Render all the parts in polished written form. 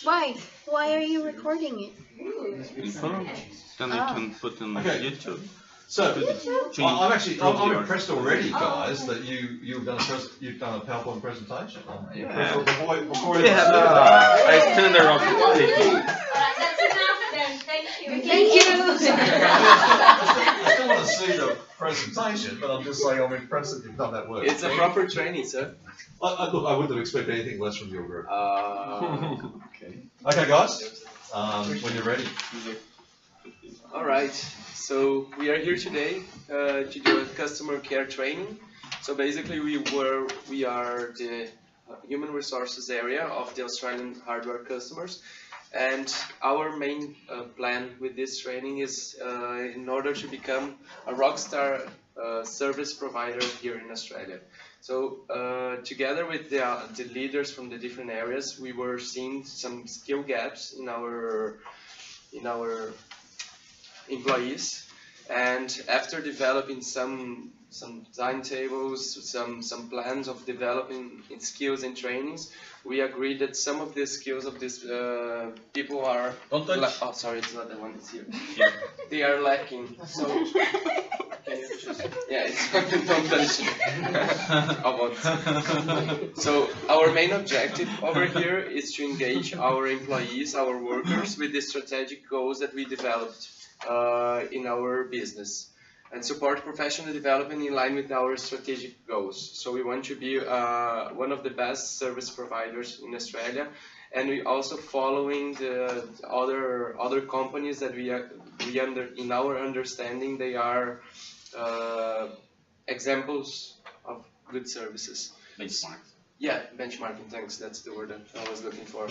Why? Why are you recording it? Then we can put on YouTube. So, I'm impressed already, guys, that you've done a PowerPoint presentation. Yeah. Before I stand there on taking. That's enough then. Thank you. Thank you. I still want to see the presentation, but I'm just saying I'm impressed that you've done that work. It's a proper training, sir. Look, I wouldn't have expected anything less from your group. Okay. Okay, guys, when you're ready. All right. So we are here today to do a customer care training. So basically, we are the human resources area of the Australian hardware customers, and our main plan with this training is in order to become a rockstar service provider here in Australia. So together with the leaders from the different areas, we were seeing some skill gaps in our employees, and after developing some timetables, some plans of developing skills and trainings, we agreed that some of the skills of these people are Don't touch. oh, sorry, it's not the one that's here. They are lacking. So yeah, it's don't touch. I won't. So our main objective over here is to engage our employees, our workers, with the strategic goals that we developed in our business, and support professional development in line with our strategic goals. So we want to be one of the best service providers in Australia, and we also following the other companies that in our understanding they are examples of good services. Benchmark. Yeah, benchmarking. Thanks. That's the word that I was looking for.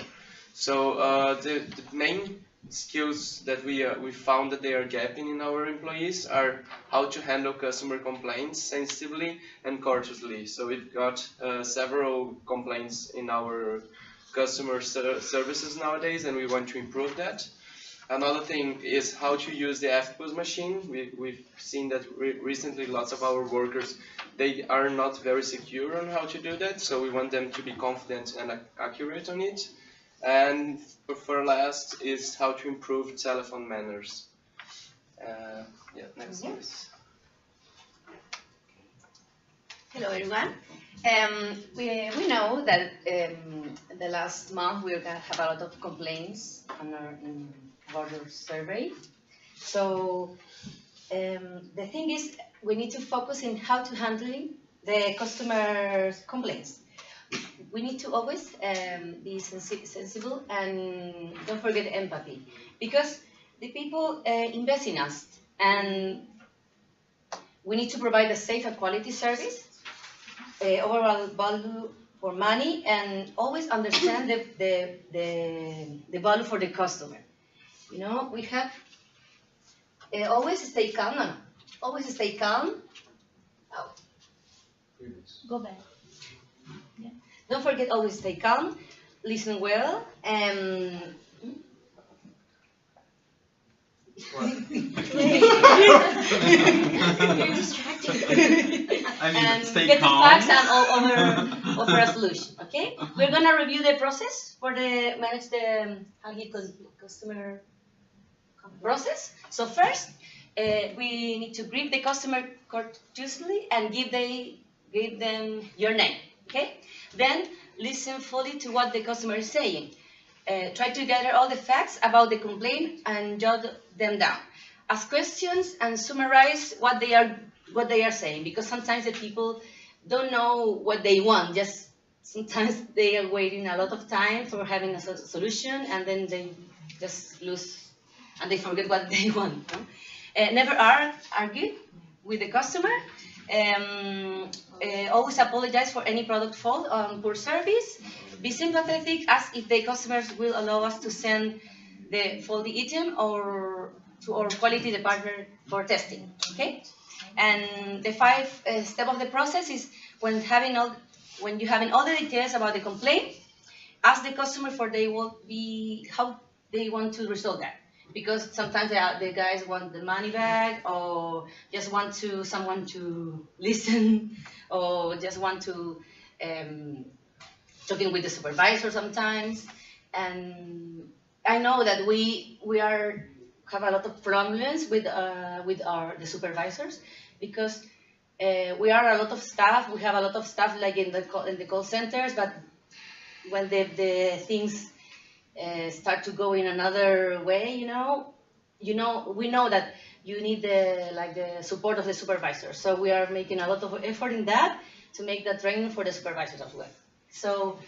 So the main skills that we found that they are gapping in our employees are how to handle customer complaints sensitively and courteously. So we've got several complaints in our customer services nowadays, and we want to improve that. Another thing is how to use the FPUS machine. We've seen that recently lots of our workers, they are not very secure on how to do that, so we want them to be confident and accurate on it. And for last is how to improve telephone manners. Yeah, next please. Hello everyone. We know that the last month we're going to have a lot of complaints on our survey. So the thing is, we need to focus in how to handle the customer's complaints. We need to always be sensible and don't forget empathy, because the people invest in us, and we need to provide a safe and quality service, overall value for money, and always understand the value for the customer. You know, we have always stay calm. No, always stay calm. Oh. Go back. Yeah. Don't forget, always stay calm, listen well, and You're distracting. and stay get calm. the facts and offer a solution. Okay, we're gonna review the process for manage the customer process. So first, we need to greet the customer courteously and give them your name. Okay. Then listen fully to what the customer is saying. Try to gather all the facts about the complaint and jot them down. Ask questions and summarize what they are saying, because sometimes the people don't know what they want. Just sometimes they are waiting a lot of time for having a solution, and then they just lose and they forget what they want. No? Never argue with the customer. Always apologize for any product fault or poor service. Be sympathetic. Ask if the customers will allow us to send the faulty item or to our quality department for testing. Okay. And the 5 step of the process is when you having all the details about the complaint, ask the customer for how they want to resolve that. Because sometimes the guys want the money back, or just want someone to listen, or just want to talking with the supervisor sometimes. And I know that we have a lot of problems with the supervisors, because we are a lot of staff. We have a lot of staff like in the call centers, but when the things start to go in another way, we know that you need the support of the supervisor. So we are making a lot of effort in that to make that training for the supervisors as well. So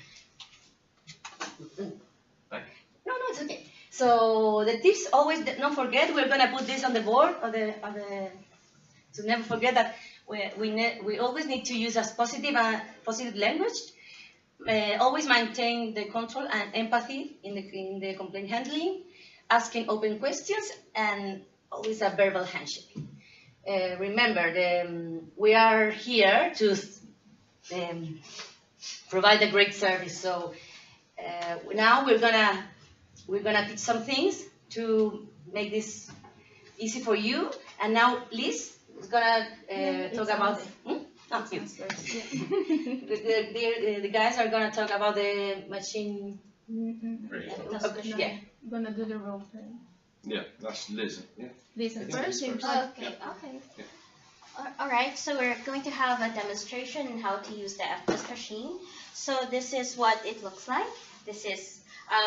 no, it's okay. So the tips, always don't forget. We're gonna put this on the board to never forget that we always need to use as positive language. Always maintain the control and empathy in the complaint handling, asking open questions, and always a verbal handshake. Remember, we are here to provide a great service. So now we're gonna teach some things to make this easy for you. And now Liz is gonna talk about. The guys are gonna talk about the machine. Yeah. Gonna do the role play. Yeah, that's Liz. Yeah. Lisa first. Okay. Yeah. All right, so we're going to have a demonstration on how to use the FPOS machine. So this is what it looks like. This is,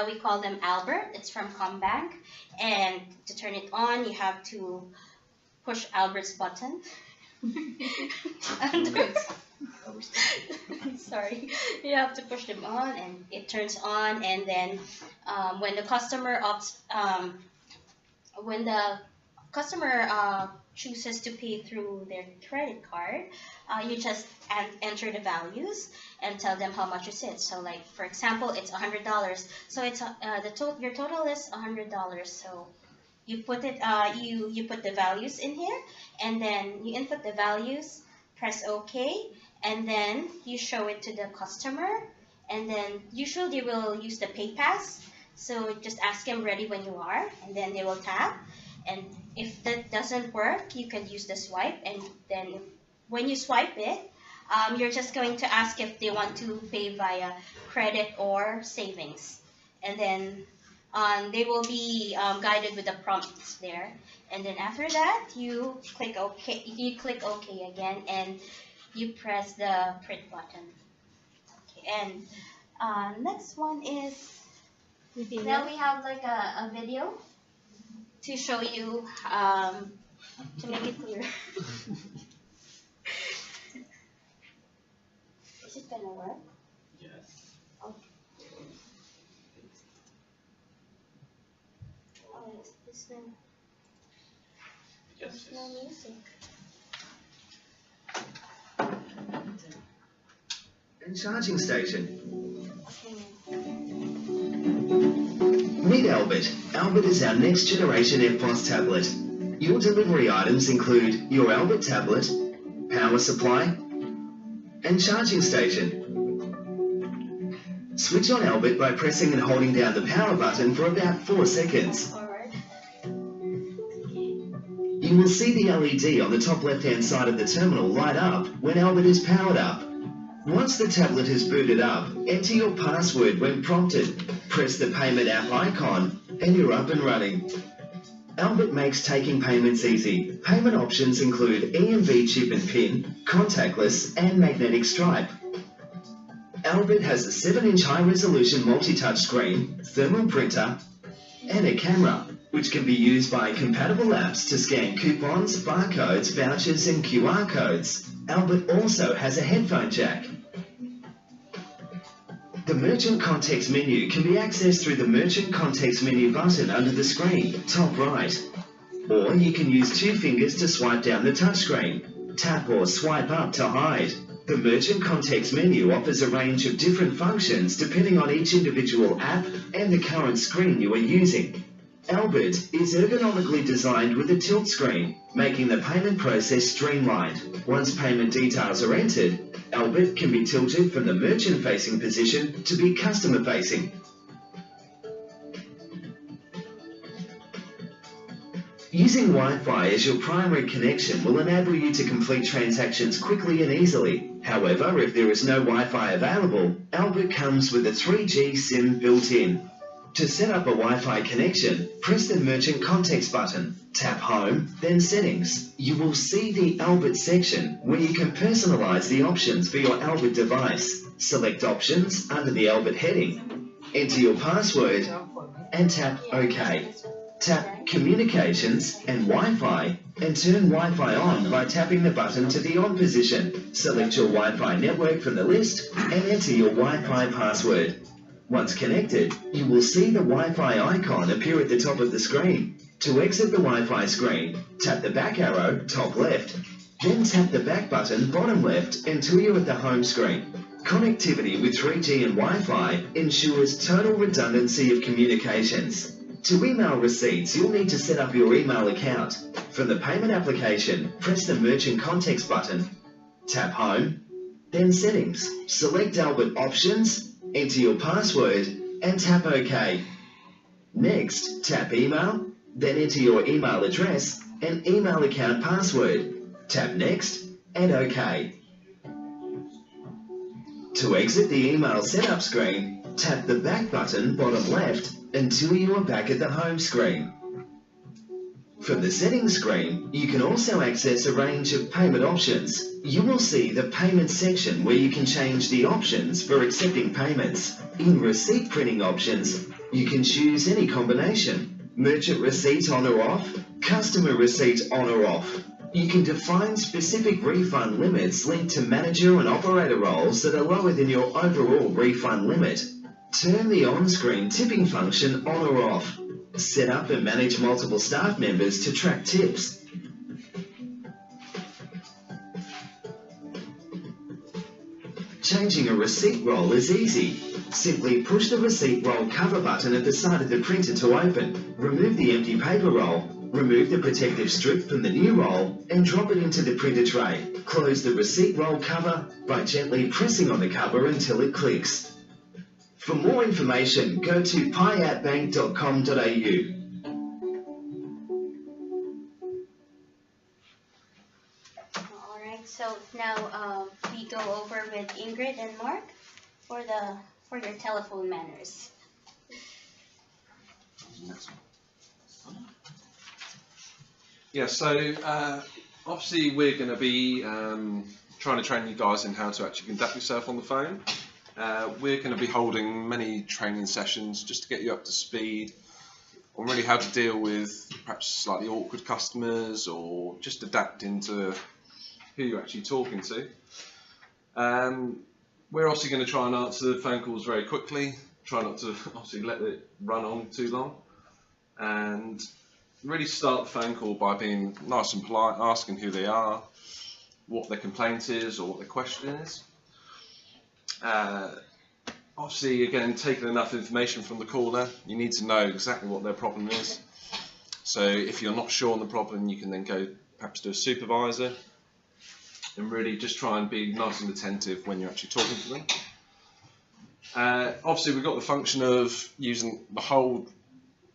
we call them Albert. It's from Combank. And to turn it on, you have to push Albert's button. Sorry, you have to push them on, and it turns on. And then when the customer chooses to pay through their credit card, you just enter the values and tell them how much is it. So, like for example, it's $100. So it's your total is $100. So you put it, you put the values in here, and then you input the values, press OK, and then you show it to the customer. And then usually they will use the PayPass. So just ask them ready when you are, and then they will tap. And if that doesn't work, you can use the swipe. And then when you swipe it, you're just going to ask if they want to pay via credit or savings. And then they will be guided with the prompts there. And then after that, you click OK. You click OK again, and you press the print button. Okay. And next one is, now we have like a video to show you, to make it clear. Is it gonna work? Yes. Okay. Oh, this one. Yes. There's no music. And charging station. Okay. Meet Albert. Albert is our next generation FPOS tablet. Your delivery items include your Albert tablet, power supply, and charging station. Switch on Albert by pressing and holding down the power button for about 4 seconds. Forward. You will see the LED on the top left-hand side of the terminal light up when Albert is powered up. Once the tablet is booted up, enter your password when prompted. Press the payment app icon and you're up and running. Albert makes taking payments easy. Payment options include EMV chip and PIN, contactless and magnetic stripe. Albert has a 7-inch high-resolution multi-touch screen, thermal printer and a camera, which can be used by compatible apps to scan coupons, barcodes, vouchers and QR codes. Albert also has a headphone jack. The Merchant Context menu can be accessed through the Merchant Context menu button under the screen, top right. Or you can use 2 fingers to swipe down the touchscreen. Tap or swipe up to hide. The Merchant Context menu offers a range of different functions depending on each individual app and the current screen you are using. Albert is ergonomically designed with a tilt screen, making the payment process streamlined. Once payment details are entered, Albert can be tilted from the merchant-facing position to be customer-facing. Using Wi-Fi as your primary connection will enable you to complete transactions quickly and easily. However, if there is no Wi-Fi available, Albert comes with a 3G SIM built in. To set up a Wi-Fi connection, press the Merchant Contacts button, tap Home, then Settings. You will see the Albert section where you can personalize the options for your Albert device. Select Options under the Albert heading, enter your password, and tap OK. Tap Communications and Wi-Fi and turn Wi-Fi on by tapping the button to the on position. Select your Wi-Fi network from the list and enter your Wi-Fi password. Once connected, you will see the Wi-Fi icon appear at the top of the screen. To exit the Wi-Fi screen, tap the back arrow, top left, then tap the back button, bottom left, until you're at the home screen. Connectivity with 3G and Wi-Fi ensures total redundancy of communications. To email receipts, you'll need to set up your email account. From the payment application, press the Merchant Contacts button, tap Home, then Settings. Select Albert Options, enter your password, and tap OK. Next, tap Email, then enter your email address and email account password. Tap Next and OK. To exit the email setup screen, tap the back button bottom left until you are back at the home screen. From the settings screen, you can also access a range of payment options. You will see the payment section where you can change the options for accepting payments. In receipt printing options, you can choose any combination. Merchant receipt on or off, customer receipt on or off. You can define specific refund limits linked to manager and operator roles that are lower than your overall refund limit. Turn the on-screen tipping function on or off. Set up and manage multiple staff members to track tips. Changing a receipt roll is easy. Simply push the receipt roll cover button at the side of the printer to open. Remove the empty paper roll. Remove the protective strip from the new roll and drop it into the printer tray. Close the receipt roll cover by gently pressing on the cover until it clicks. For more information, go to payatbank.com.au. Alright, so now we go over with Ingrid and Mark for your telephone manners. Yeah, so obviously we're going to be trying to train you guys in how to actually conduct yourself on the phone. We're going to be holding many training sessions just to get you up to speed on really how to deal with perhaps slightly awkward customers or just adapting to who you're actually talking to. We're also going to try and answer the phone calls very quickly, try not to obviously let it run on too long, and really start the phone call by being nice and polite, asking who they are, what their complaint is or what their question is. Obviously, again, taking enough information from the caller, you need to know exactly what their problem is. So if you're not sure on the problem, you can then go perhaps to a supervisor and really just try and be nice and attentive when you're actually talking to them. Obviously, we've got the function of using the hold,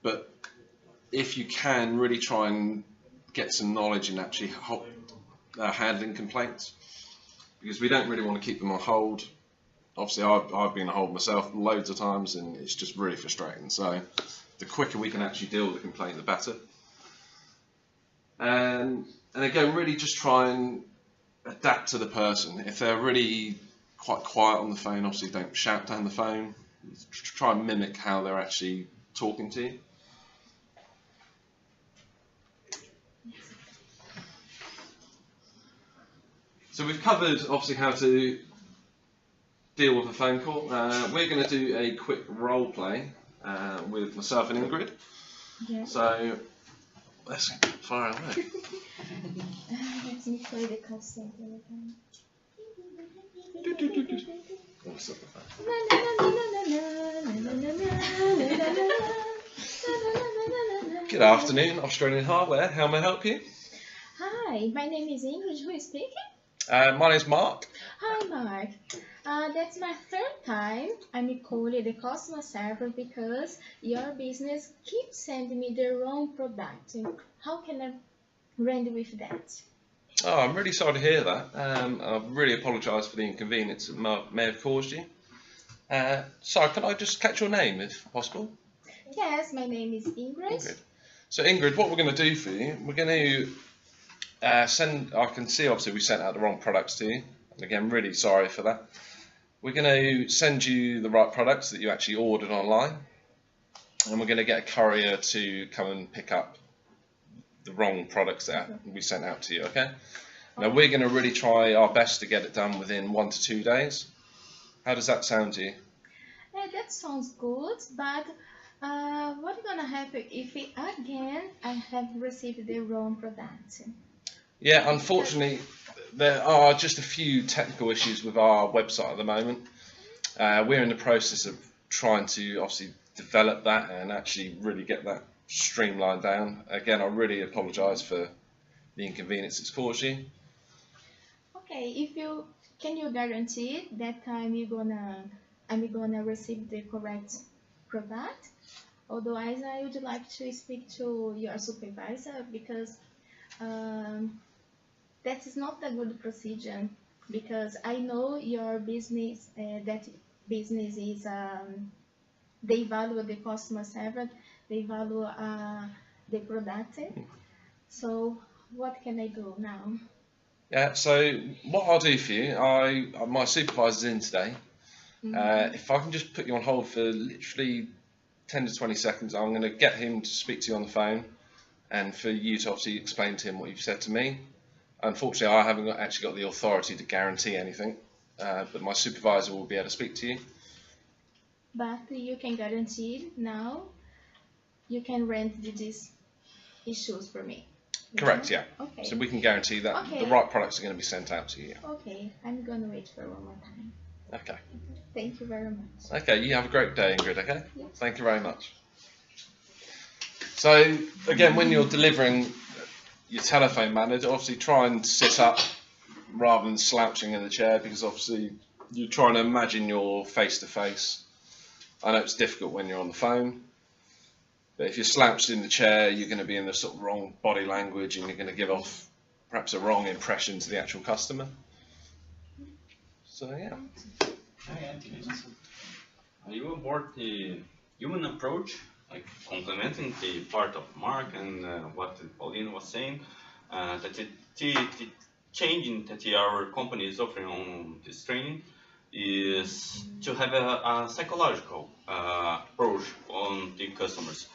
but if you can, really try and get some knowledge in actually handling complaints, because we don't really want to keep them on hold. Obviously, I've been on hold myself loads of times, and it's just really frustrating. So the quicker we can actually deal with the complaint, the better. And again, really just try and adapt to the person. If they're really quite quiet on the phone, obviously don't shout down the phone. Try and mimic how they're actually talking to you. So we've covered obviously how to deal with a phone call. We're going to do a quick role play with myself and Ingrid. Yeah. So let's fire away. Let me play the call center again. Good afternoon, Australian Hardware. How may I help you? Hi, my name is Ingrid. Who is speaking? My name's Mark. Hi, Mark. That's my third time I'm calling the customer service because your business keeps sending me the wrong product. How can I render with that? Oh, I'm really sorry to hear that. I really apologise for the inconvenience it may have caused you. Sorry, can I just catch your name if possible? Yes, my name is Ingrid. So Ingrid, what we're going to do for you, we're going to I can see obviously we sent out the wrong products to you. And again, really sorry for that. We're going to send you the right products that you actually ordered online. And we're going to get a courier to come and pick up the wrong products that we sent out to you, okay? Now we're going to really try our best to get it done within 1 to 2 days. How does that sound to you? That sounds good, but what's gonna happen if again I have received the wrong product? Yeah, unfortunately, there are just a few technical issues with our website at the moment. We're in the process of trying to obviously develop that and actually really get that streamlined down. Again, I really apologise for the inconvenience it's caused you. Okay, can you guarantee that I'm gonna receive the correct product? Otherwise, I would like to speak to your supervisor because that is not a good procedure. Because I know your business, that business is they value the customer service, they value the product. So what can I do now? Yeah, so what I'll do for you, my supervisor's in today. If I can just put you on hold for literally 10 to 20 seconds, I'm going to get him to speak to you on the phone and for you to obviously explain to him what you've said to me. Unfortunately, I haven't actually got the authority to guarantee anything, but my supervisor will be able to speak to you. But you can guarantee now you can rent these issues for me. Correct, yeah. Okay. So we can guarantee that the right products are going to be sent out to you. Okay, I'm going to wait for one more time. Okay. Thank you very much. Okay, you have a great day, Ingrid, okay? Yes. Thank you very much. So, again, when you're delivering your telephone manager, obviously try and sit up rather than slouching in the chair, because obviously you're trying to imagine you're face to face. I know it's difficult when you're on the phone, but if you're slouched in the chair, you're going to be in the sort of wrong body language and you're going to give off perhaps a wrong impression to the actual customer. So yeah. Are you aboard the human approach, like complementing the part of Mark and what Paulina was saying, that the changing that our company is offering on this training is to have a psychological approach on the customers.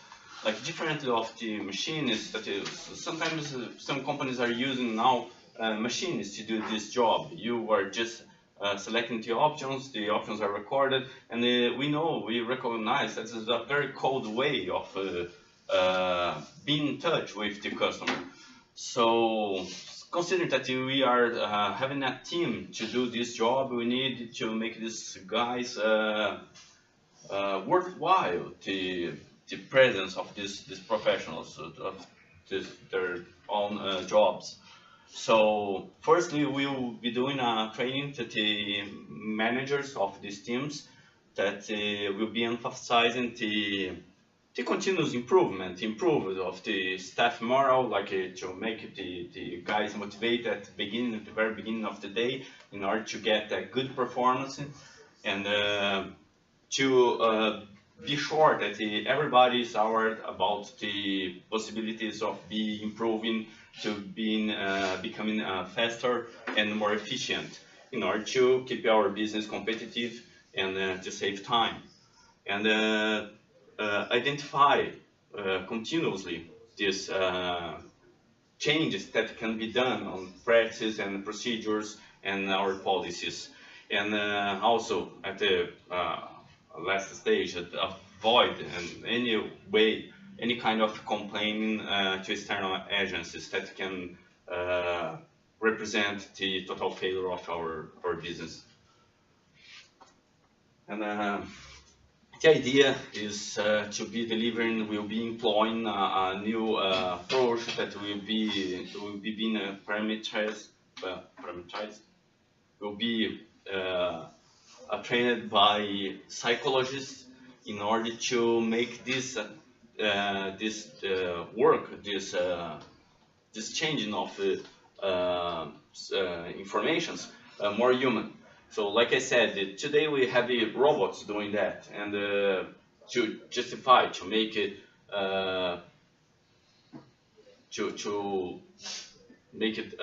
Like differently of the machine is that sometimes some companies are using now machines to do this job. You are just selecting the options are recorded, and we recognize that is a very cold way of being in touch with the customer. So considering that we are having a team to do this job, we need to make these guys worthwhile the presence of these professionals of their own jobs. So firstly, we will be doing a training to the managers of these teams that will be emphasizing the continuous improve of the staff morale, like to make the guys motivated at the very beginning of the day in order to get a good performance, and to be sure that everybody is aware about the possibilities of improving to becoming faster and more efficient in order to keep our business competitive and to save time, and identify continuously these changes that can be done on practices and procedures and our policies, and also at the last stage, avoid in any way any kind of complaining to external agencies that can represent the total failure of our business. And the idea is to be delivering, we'll be employing a new approach that will be being parameterized, will be trained by psychologists in order to make this work, this changing of informations more human. So like I said, today we have the robots doing that, and to justify, to make it, to make it,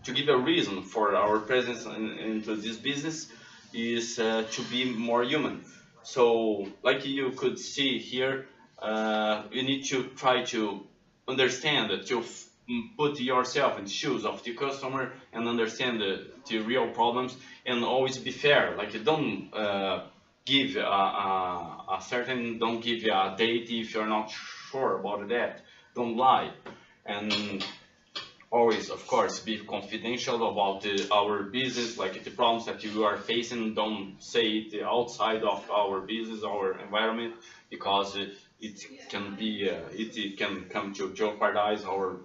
to give a reason for our presence into this business is to be more human. So like you could see here, you need to try to understand, to put yourself in the shoes of the customer and understand the real problems, and always be fair. Like, don't give don't give a date if you're not sure about that. Don't lie, and always, of course, be confidential about our business, like the problems that you are facing. Don't say it outside of our business, our environment, because it can be, it can come to jeopardize our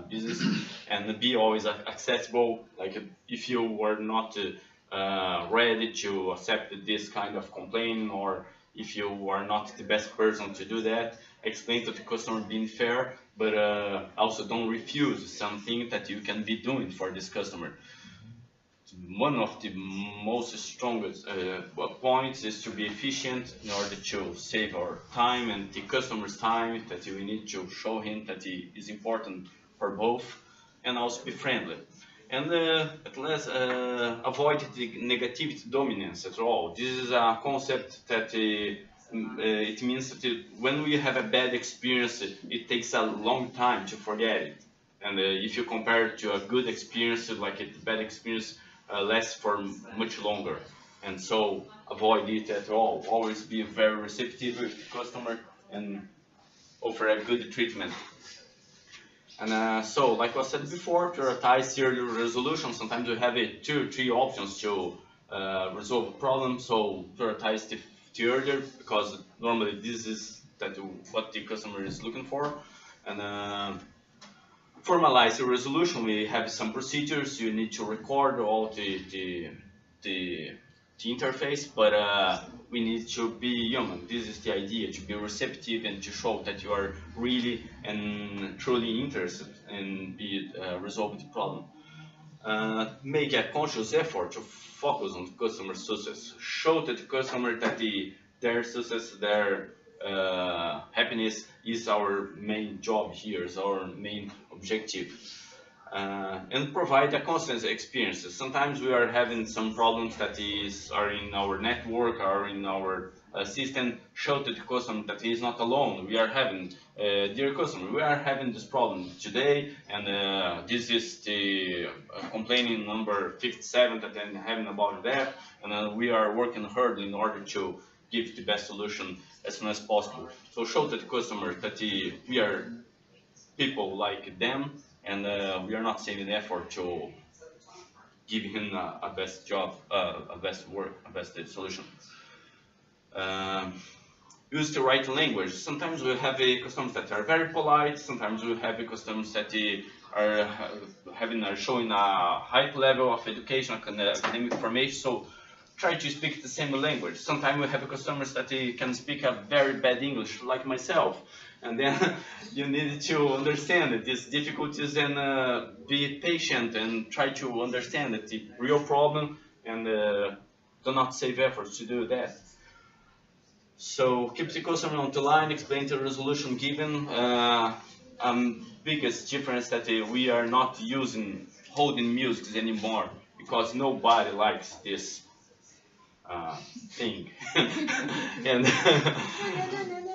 business. And be always accessible. Like, if you were not ready to accept this kind of complaint, or if you are not the best person to do that, explain to the customer, being fair, but also don't refuse something that you can be doing for this customer. One of the most strongest points is to be efficient in order to save our time and the customer's time, that we need to show him that it is important for both, and also be friendly. And at last, avoid the negativity dominance at all. This is a concept that it means that when we have a bad experience, it takes a long time to forget it. And if you compare it to a good experience, like a bad experience lasts for much longer. And so avoid it at all. Always be very receptive with the customer and offer a good treatment. And so, like I said before, prioritize early resolution. Sometimes we have 2 or 3 options to resolve a problem. So prioritize the earlier, because normally this is what the customer is looking for. And formalize the resolution. We have some procedures. You need to record all the interface, but we need to be human. This is the idea, to be receptive and to show that you are really and truly interested in resolving the problem. Make a conscious effort to focus on customer success. Show to the customer that their success, their happiness is our main job here, is our main objective. And provide a constant experience. Sometimes we are having some problems that are in our network or in our system. Show to the customer that he is not alone. We are having, dear customer, we are having this problem today, and this is the complaining number 57 that I'm having about that, and we are working hard in order to give the best solution as soon as possible. So show to the customer that we are people like them, and we are not saving effort to give him a best job, a best work, a best solution. Use the right language. Sometimes we have customers that are very polite. Sometimes we have customers that are showing a high level of education, academic information. So try to speak the same language. Sometimes we have customers that can speak a very bad English, like myself. And then you need to understand these difficulties and be patient and try to understand the real problem, and do not save efforts to do that. So keep the customer on the line, explain the resolution given. Biggest difference that we are not using holding music anymore, because nobody likes this thing. And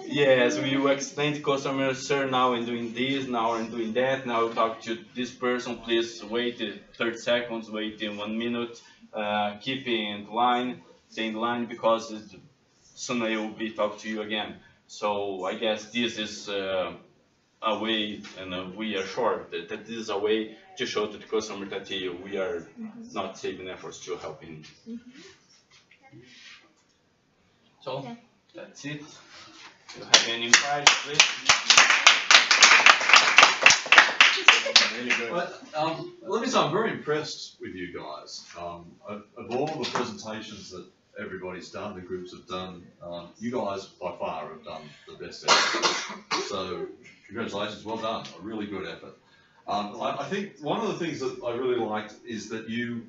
yes, we will explain to customers, sir, now I'm doing this, now I'm doing that, now I'll talk to this person, please wait 30 seconds, wait 1 minute, keep in line, stay in line, because soon I will be talking to you again. So I guess this is a way, and we are sure that this is a way to show to the customer that we are not saving efforts to help him. So that's it. If you have any inquiries, please. Really good. Let me say, I'm very impressed with you guys. Of all the presentations that everybody's done, the groups have done, you guys by far have done the best effort. So congratulations, well done, a really good effort. I think one of the things that I really liked is that you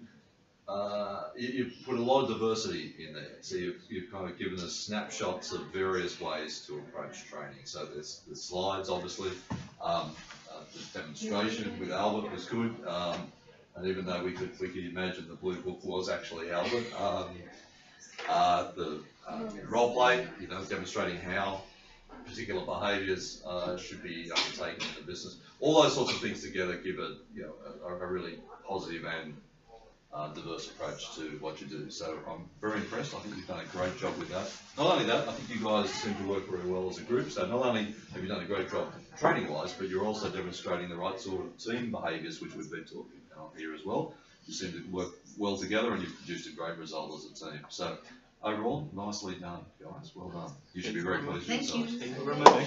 put a lot of diversity in there. So you've kind of given us snapshots of various ways to approach training. So there's the slides, obviously. The demonstration with Albert was good. And even though we could imagine the blue book was actually Albert, the role play, demonstrating how particular behaviours should be undertaken in the business. All those sorts of things together give a really positive and diverse approach to what you do. So I'm very impressed. I think you've done a great job with that. Not only that, I think you guys seem to work very well as a group. So not only have you done a great job training-wise, but you're also demonstrating the right sort of team behaviours, which we've been talking about here as well. You seem to work well together, and you've produced a great result as a team. So overall, nicely done, guys. Well done. You should be very pleased with yourselves. Thank you very much.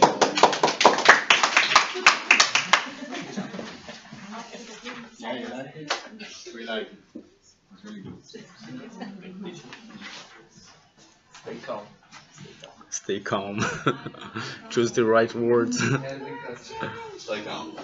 Yeah, you like it? We like it. It's really good. Stay calm. Stay calm. Choose the right words. Stay calm.